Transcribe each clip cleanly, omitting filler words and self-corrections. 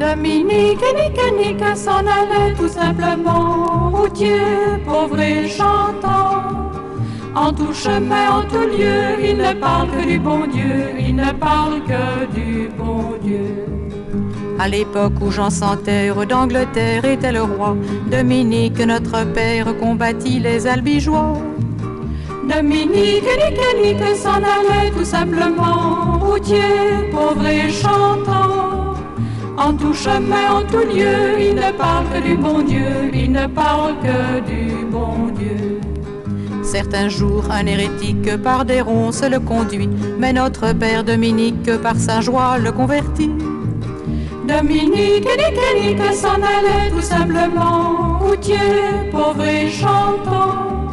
Dominique et Nique s'en allait tout simplement, routier, pauvre et chantant. En tout chemin, en tout lieu, il ne parle que du bon Dieu, il ne parle que du bon Dieu. À l'époque où Jean sans terre d'Angleterre était le roi, Dominique, notre père, combattit les albigeois. Dominique et Nique s'en allait tout simplement, routier, pauvre et chantant. En tout chemin, en tout lieu, il ne parle que du bon Dieu, il ne parle que du bon Dieu. Certains jours, un hérétique par des ronces le conduit, mais notre père Dominique par sa joie le convertit. Dominique et Nique s'en allait tout simplement, routier, pauvre et chantant.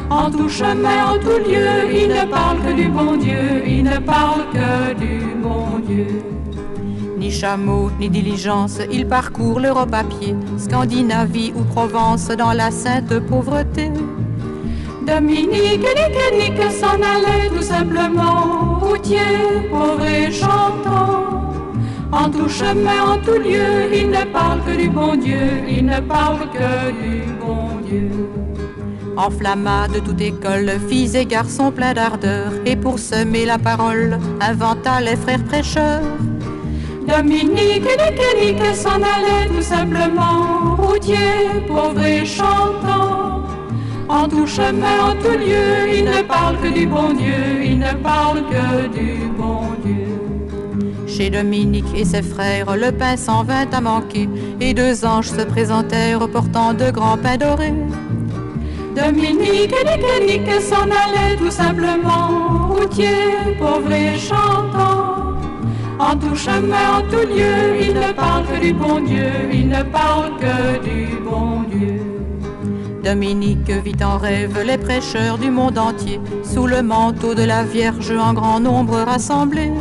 En tout chemin, en tout lieu, il ne parle que du bon Dieu, il ne parle que du bon Dieu. Ni chameau, ni diligence, il parcourt l'Europe à pied, Scandinavie ou Provence dans la sainte pauvreté. Dominique et Nique s'en allait tout simplement, routier, pauvre et chantant. En tout chemin, en tout lieu, il ne parle que du bon Dieu, il ne parle que du bon Dieu. Enflamma de toute école, filles et garçons pleins d'ardeur, et pour semer la parole, inventa les frères prêcheurs. Dominique et Nique s'en allait tout simplement, routier, pauvre et chantant. En tout chemin, en tout lieu, il ne parle que du bon Dieu, il ne parle que du bon Dieu. Chez Dominique et ses frères, le pain s'en vint à manquer, et deux anges se présentèrent portant de grands pains dorés. Dominique et Nique s'en allait tout simplement, routier, pauvre et chantant. En tout chemin, en tout lieu, il ne parle que du bon Dieu, il ne parle que du bon Dieu. Dominique vit en rêve les prêcheurs du monde entier, sous le manteau de la Vierge en grand nombre rassemblés.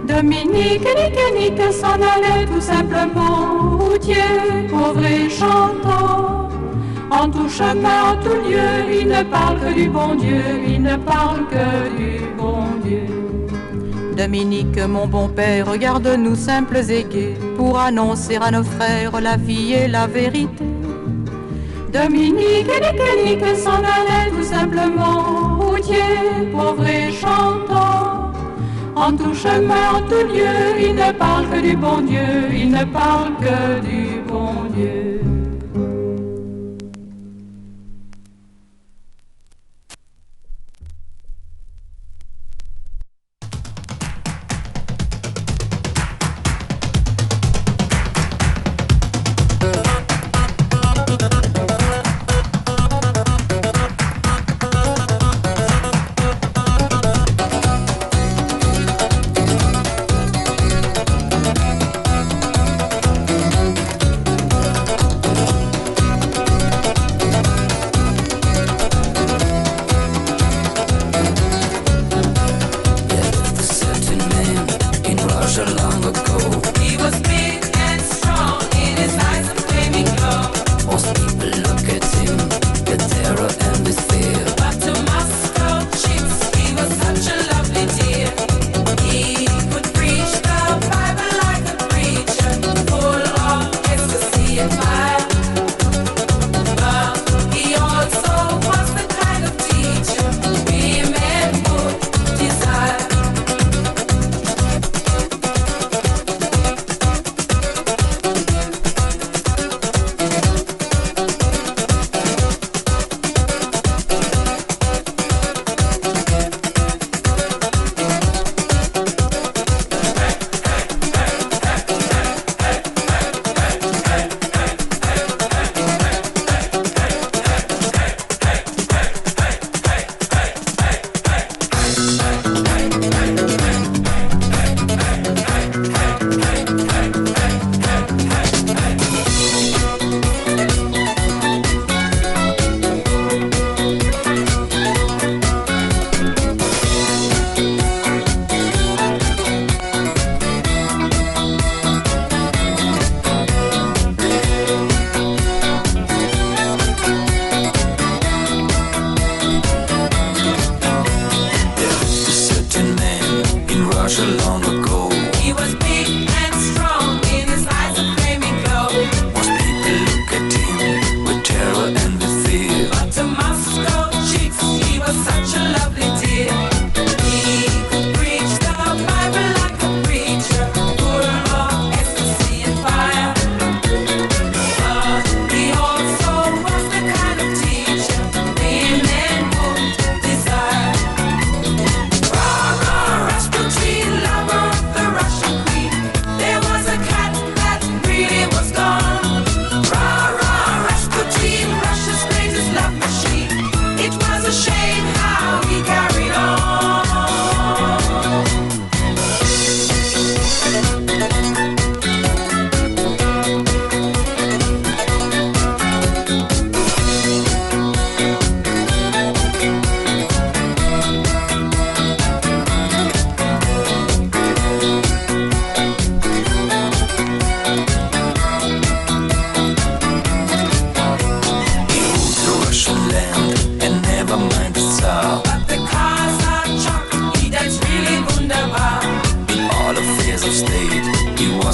Dominique et Nique s'en allait tout simplement, routier, pauvre et chantant. En tout chemin, en tout lieu, il ne parle que du bon Dieu, il ne parle que du bon Dieu. Dominique, mon bon père, regarde-nous simples et gais, pour annoncer à nos frères la vie et la vérité. Dominique et Nique s'en allait tout simplement, routier, pauvre et chantant. En tout chemin, en tout lieu, il ne parle que du bon Dieu, il ne parle que du bon Dieu.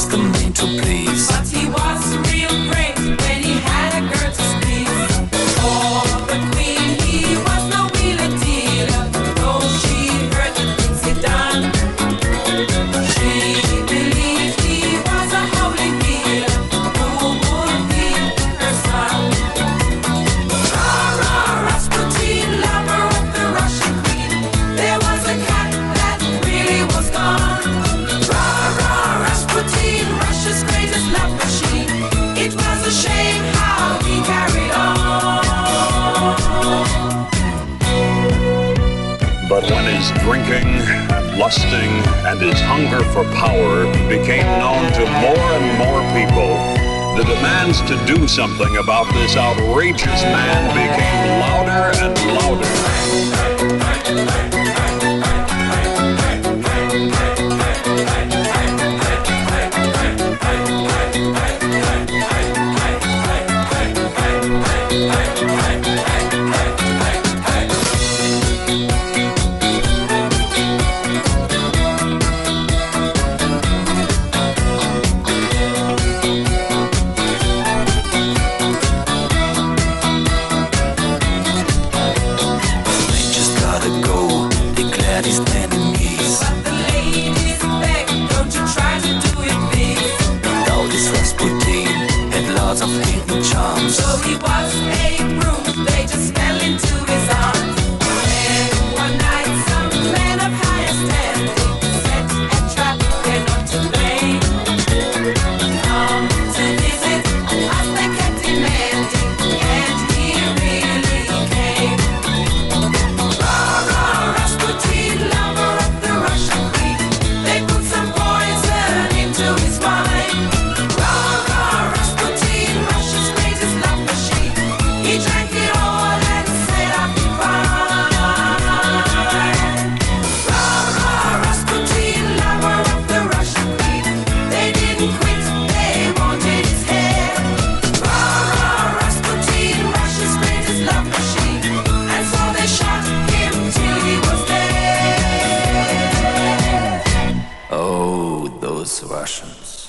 was the man to please. But he was real great when he had a girl to squeeze. For the queen, he was no wheeler dealer. Though she heard the things he'd done, she believed he was a holy healer who would heal her son. Rah, Rasputin, lover of the Russian queen. There was a cat that really was gone. Rah, Rasputin, Russia's greatest love machine. It was a shame how he carried on. But when his drinking and lusting and his hunger for power became known to more and more people, the demands to do something about this outrageous man became louder and louder. They just gotta go, declared his enemies. But the ladies begged, don't you try to do it big. Now this Rasputin had lots of hidden charms. So he was a brute, they just fell into his arms. And one night some men of higher standing set a trap, they're not to blame. Come to visit us, they kept demanding, and he really came. Rah, Rasputin, lover of the Russian queen. They put some poison into his wine. Rah, Rasputin, Russia's greatest love machine. He drank it all and said I'll be fine. Rah, Rasputin, lover of the Russian queen. They didn't quit, they wanted his head. Rah, Rasputin, Russia's greatest love machine. And so they shot him till he was dead. Oh, those Russians.